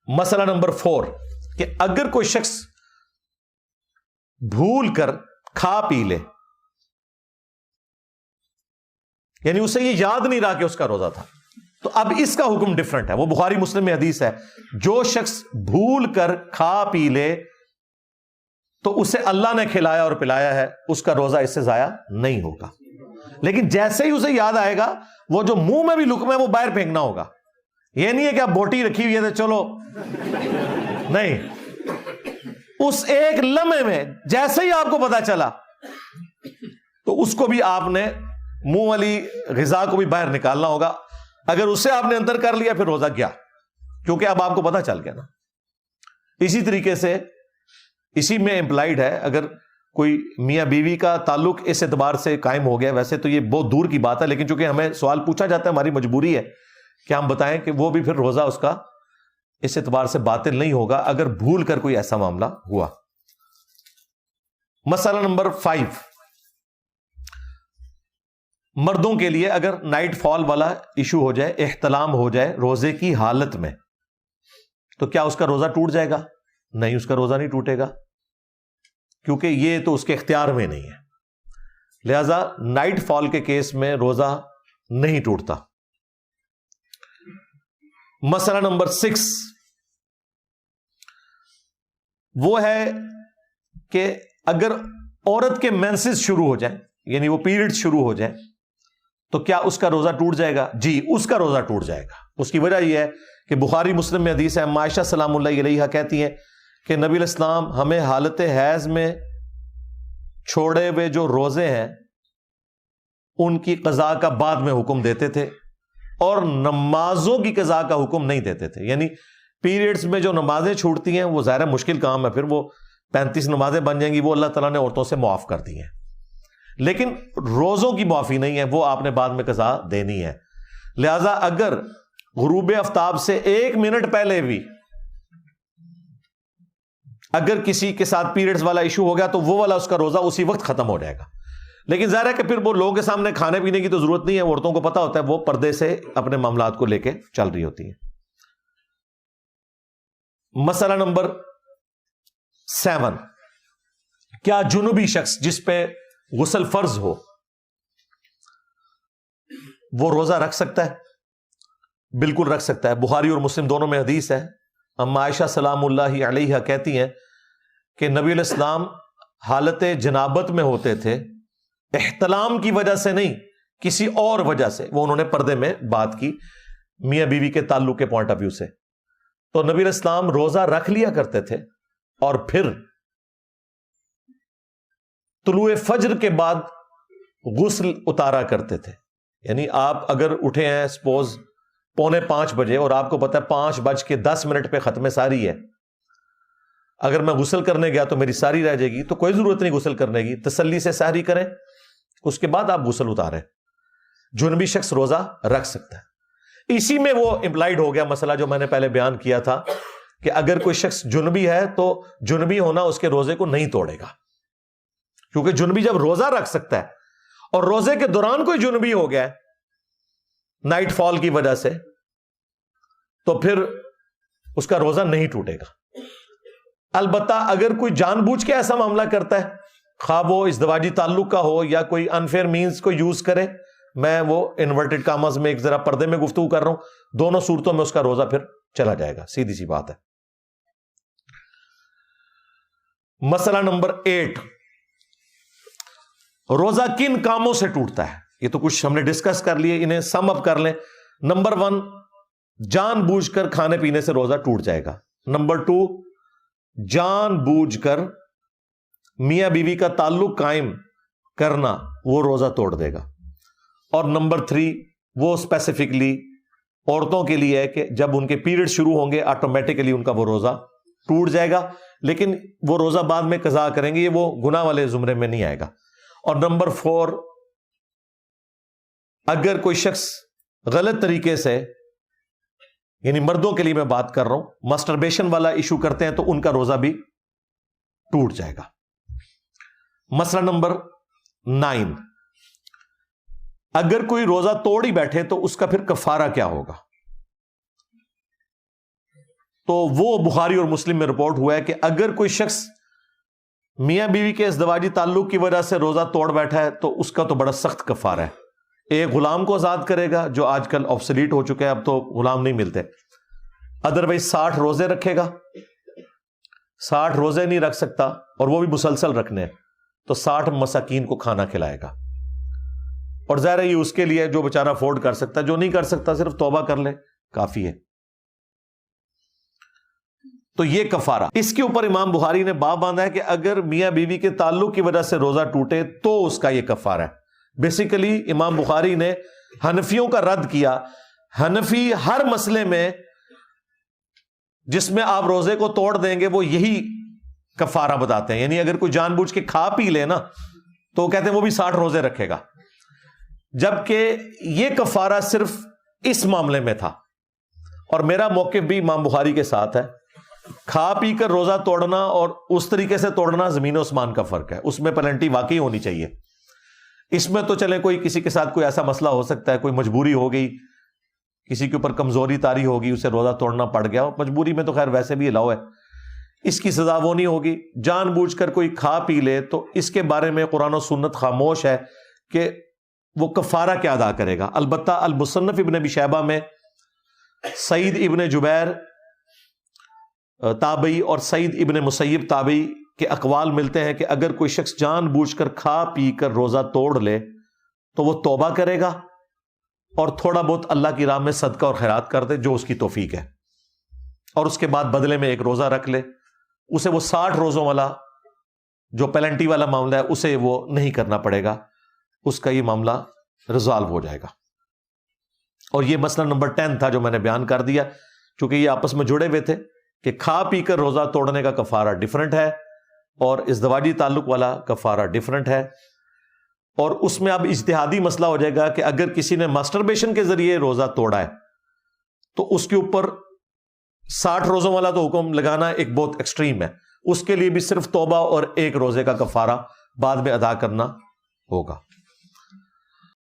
مسئلہ نمبر 4 کہ اگر کوئی شخص بھول کر کھا پی لے، یعنی اسے یہ یاد نہیں رہا کہ اس کا روزہ تھا، تو اب اس کا حکم ڈفرنٹ ہے. وہ بخاری مسلم میں حدیث ہے، جو شخص بھول کر کھا پی لے تو اسے اللہ نے کھلایا اور پلایا ہے، اس کا روزہ اس سے ضائع نہیں ہوگا. لیکن جیسے ہی اسے یاد آئے گا، وہ جو منہ میں بھی لقمہ ہے وہ باہر پھینکنا ہوگا. یہ نہیں ہے کہ اب بوٹی رکھی ہوئی ہے تو چلو، نہیں، اس ایک لمحے میں جیسے ہی آپ کو پتا چلا تو اس کو بھی آپ نے منہ والی غذا کو بھی باہر نکالنا ہوگا. اگر اسے آپ نے اندر کر لیا پھر روزہ گیا، کیونکہ اب آپ کو پتا چل گیا نا. اسی طریقے سے اسی میں امپلائڈ ہے، اگر کوئی میاں بیوی کا تعلق اس اعتبار سے قائم ہو گیا، ویسے تو یہ بہت دور کی بات ہے، لیکن چونکہ ہمیں سوال پوچھا جاتا ہے، ہماری مجبوری ہے کہ ہم بتائیں کہ وہ بھی پھر روزہ اس کا اس اعتبار سے باطل نہیں ہوگا اگر بھول کر کوئی ایسا معاملہ ہوا. مسئلہ نمبر 5، مردوں کے لیے اگر نائٹ فال والا ایشو ہو جائے، احتلام ہو جائے روزے کی حالت میں، تو کیا اس کا روزہ ٹوٹ جائے گا؟ نہیں، اس کا روزہ نہیں ٹوٹے گا، کیونکہ یہ تو اس کے اختیار میں نہیں ہے. لہذا نائٹ فال کے کیس میں روزہ نہیں ٹوٹتا. مسئلہ نمبر 6 وہ ہے کہ اگر عورت کے مینسز شروع ہو جائیں، یعنی وہ پیریڈ شروع ہو جائیں، تو کیا اس کا روزہ ٹوٹ جائے گا؟ جی، اس کا روزہ ٹوٹ جائے گا. اس کی وجہ یہ ہے کہ بخاری مسلم میں حدیث ہے، عائشہ سلام اللہ علیہا کہتی ہیں کہ نبی علیہ السلام ہمیں حالت حیض میں چھوڑے ہوئے جو روزے ہیں ان کی قضاء کا بعد میں حکم دیتے تھے، اور نمازوں کی قضاء کا حکم نہیں دیتے تھے. یعنی پیریڈز میں جو نمازیں چھوٹتی ہیں وہ ظاہر مشکل کام ہے، پھر وہ 35 نمازیں بن جائیں گی، وہ اللہ تعالیٰ نے عورتوں سے معاف کر دی ہیں، لیکن روزوں کی معافی نہیں ہے، وہ آپ نے بعد میں قضاء دینی ہے. لہذا اگر غروب آفتاب سے 1 منٹ پہلے بھی اگر کسی کے ساتھ پیریڈز والا ایشو ہو گیا تو وہ والا اس کا روزہ اسی وقت ختم ہو جائے گا. لیکن ظاہر ہے کہ پھر وہ لوگوں کے سامنے کھانے پینے کی تو ضرورت نہیں ہے، عورتوں کو پتا ہوتا ہے، وہ پردے سے اپنے معاملات کو لے کے چل رہی ہوتی ہیں. مسئلہ نمبر 7، کیا جنوبی شخص جس پہ غسل فرض ہو وہ روزہ رکھ سکتا ہے؟ بالکل رکھ سکتا ہے. بخاری اور مسلم دونوں میں حدیث ہے، عائشہ سلام اللہ علیہا کہتی ہیں کہ نبی علیہ السلام حالت جنابت میں ہوتے تھے، احتلام کی وجہ سے نہیں، کسی اور وجہ سے. وہ انہوں نے پردے میں بات کی میاں بیوی کے تعلق کے پوائنٹ آف ویو سے. تو نبی علیہ السلام روزہ رکھ لیا کرتے تھے اور پھر طلوع فجر کے بعد غسل اتارا کرتے تھے. یعنی آپ اگر اٹھے ہیں سپوز 4:45 بجے اور آپ کو پتا ہے 5:10 پہ ختم ساری ہے، اگر میں غسل کرنے گیا تو میری ساری رہ جائے گی، تو کوئی ضرورت نہیں غسل کرنے کی، تسلی سے سحری کریں، اس کے بعد آپ غسل اتاریں. جنبی شخص روزہ رکھ سکتا ہے. اسی میں وہ امپلائڈ ہو گیا مسئلہ جو میں نے پہلے بیان کیا تھا کہ اگر کوئی شخص جنبی ہے تو جنبی ہونا اس کے روزے کو نہیں توڑے گا، کیونکہ جنبی جب روزہ رکھ سکتا ہے اور روزے کے دوران کوئی جنبی ہو گیا ہے نائٹ فال کی وجہ سے، تو پھر اس کا روزہ نہیں ٹوٹے گا. البتہ اگر کوئی جان بوجھ کے ایسا معاملہ کرتا ہے، خواہ وہ ازدواجی تعلق کا ہو یا کوئی انفیئر مینز کو یوز کرے، میں وہ انورٹڈ کامز میں ایک ذرا پردے میں گفتگو کر رہا ہوں، دونوں صورتوں میں اس کا روزہ پھر چلا جائے گا، سیدھی سی بات ہے. مسئلہ نمبر 8، روزہ کن کاموں سے ٹوٹتا ہے؟ یہ تو کچھ ہم نے ڈسکس کر لیے، انہیں سم اپ کر لیں. نمبر 1، جان بوجھ کر کھانے پینے سے روزہ ٹوٹ جائے گا. نمبر 2، جان بوجھ کر میاں بیوی کا تعلق قائم کرنا، وہ روزہ توڑ دے گا. اور نمبر 3، وہ اسپیسیفکلی عورتوں کے لیے ہے کہ جب ان کے پیریڈ شروع ہوں گے آٹومیٹکلی ان کا وہ روزہ ٹوٹ جائے گا، لیکن وہ روزہ بعد میں قضا کریں گے، یہ وہ گناہ والے زمرے میں نہیں آئے گا. اور نمبر 4، اگر کوئی شخص غلط طریقے سے، یعنی مردوں کے لیے میں بات کر رہا ہوں، مسٹربیشن والا ایشو کرتے ہیں تو ان کا روزہ بھی ٹوٹ جائے گا. مسئلہ نمبر 9، اگر کوئی روزہ توڑ ہی بیٹھے تو اس کا پھر کفارہ کیا ہوگا؟ تو وہ بخاری اور مسلم میں رپورٹ ہوا ہے کہ اگر کوئی شخص میاں بیوی کے ازدواجی تعلق کی وجہ سے روزہ توڑ بیٹھا ہے تو اس کا تو بڑا سخت کفارہ ہے. ایک غلام کو آزاد کرے گا جو آج کل آبسلیٹ ہو چکے ہیں, اب تو غلام نہیں ملتے. ادروائز 60 روزے رکھے گا. 60 روزے نہیں رکھ سکتا اور وہ بھی مسلسل رکھنے, تو 60 مساکین کو کھانا کھلائے گا. اور ظاہر ہے یہ اس کے لیے جو بیچارہ افورڈ کر سکتا ہے, جو نہیں کر سکتا صرف توبہ کر لے کافی ہے. تو یہ کفارہ. اس کے اوپر امام بخاری نے باب باندھا ہے کہ اگر میاں بیوی کے تعلق کی وجہ سے روزہ ٹوٹے تو اس کا یہ کفارہ ہے. بیسیکلی امام بخاری نے حنفیوں کا رد کیا. حنفی ہر مسئلے میں جس میں آپ روزے کو توڑ دیں گے وہ یہی کفارہ بتاتے ہیں. یعنی اگر کوئی جان بوجھ کے کھا پی لے نا تو کہتے ہیں وہ بھی 60 روزے رکھے گا, جبکہ یہ کفارہ صرف اس معاملے میں تھا. اور میرا موقف بھی امام بخاری کے ساتھ ہے. کھا پی کر روزہ توڑنا اور اس طریقے سے توڑنا زمین و آسمان کا فرق ہے. اس میں پینلٹی واقعی ہونی چاہیے. اس میں تو چلیں کوئی کسی کے ساتھ کوئی ایسا مسئلہ ہو سکتا ہے, کوئی مجبوری ہو گئی, کسی کے اوپر کمزوری طاری ہوگی, اسے روزہ توڑنا پڑ گیا. مجبوری میں تو خیر ویسے بھی الاؤ ہے, اس کی سزا وہ نہیں ہوگی. جان بوجھ کر کوئی کھا پی لے تو اس کے بارے میں قرآن و سنت خاموش ہے کہ وہ کفارہ کیا ادا کرے گا. البتہ المصنف ابن ابی شیبہ میں سعید ابن جبیر تابعی اور سعید ابن مسیب تابعی کے اقوال ملتے ہیں کہ اگر کوئی شخص جان بوجھ کر کھا پی کر روزہ توڑ لے تو وہ توبہ کرے گا اور تھوڑا بہت اللہ کی راہ میں صدقہ اور خیرات کر دے جو اس کی توفیق ہے, اور اس کے بعد بدلے میں ایک روزہ رکھ لے. اسے وہ 60 روزوں والا جو پینلٹی والا معاملہ ہے اسے وہ نہیں کرنا پڑے گا, اس کا یہ معاملہ ریزالو ہو جائے گا. اور یہ مسئلہ نمبر 10 تھا جو میں نے بیان کر دیا, چونکہ یہ آپس میں جڑے ہوئے تھے کہ کھا پی کر روزہ توڑنے کا کفارہ ڈیفرنٹ ہے اور ازدواجی تعلق والا کفارہ ڈیفرنٹ ہے. اور اس میں اب اجتہادی مسئلہ ہو جائے گا کہ اگر کسی نے ماسٹربیشن کے ذریعے روزہ توڑا ہے تو اس کے اوپر 60 روزوں والا تو حکم لگانا ایک بہت ایکسٹریم ہے. اس کے لیے بھی صرف توبہ اور ایک روزے کا کفارہ بعد میں ادا کرنا ہوگا.